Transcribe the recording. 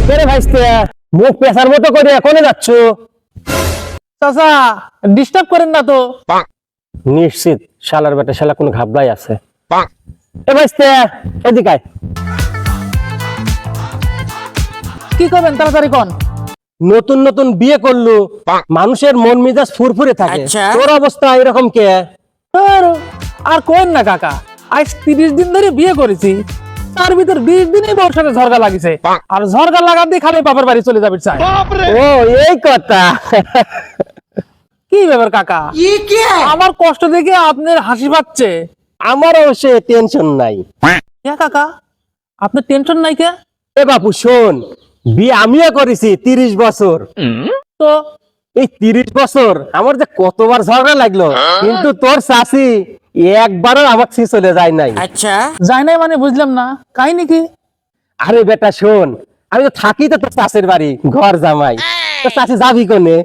কেরে ভাইস্তে মুখ পেছার মতো করে কোনে যাচ্ছ? চাচা ডিস্টার্ব করেন না তো। নিশ্চিত শালার বেটা শালা কোনো ঘাবলাই আছে। এ ভাইস্তে এদিকে আয়। কি করবেন তাড়াতাড়ি কোন। নতুন নতুন বিয়ে করলু, মানুষের মন মেজাজ ফুরফুরে থাকে, তোর অবস্থা এরকম কে? আর কোয়েন না কাকা, আজ 30 দিন ধরে বিয়ে করেছি, তার ভিতর 20 দিনই বউর সাথে ঝরগা লাগিছে, আর ঝরগা লাগার দিয়ে খালি বাপের বাড়ি চলে যাবে চাই। ও এই কথা। কি ব্যাপার কাকা, আমার কষ্ট দেখে আপনার হাসি পাচ্ছে। আমার অবশ্য টেনশন নাই। কে কাকা, আপনার টেনশন নাই কে? এ বাপু শোন, বিয়ে আমিও করেছি 30 বছর। তো এই 30 বছর আমার যে কতবার ঝগড়া লাগলো, কিন্তু তোর শাশি একবারও আমার ছি চলে যায় নাই। যায় নাই মানে বুঝলাম না, কাহিনী কি? আরে বেটা শোন, আমি তো থাকি তো তোর শাশের বাড়ি, ঘর জামাই, তোর শাশি যাবি কোনে?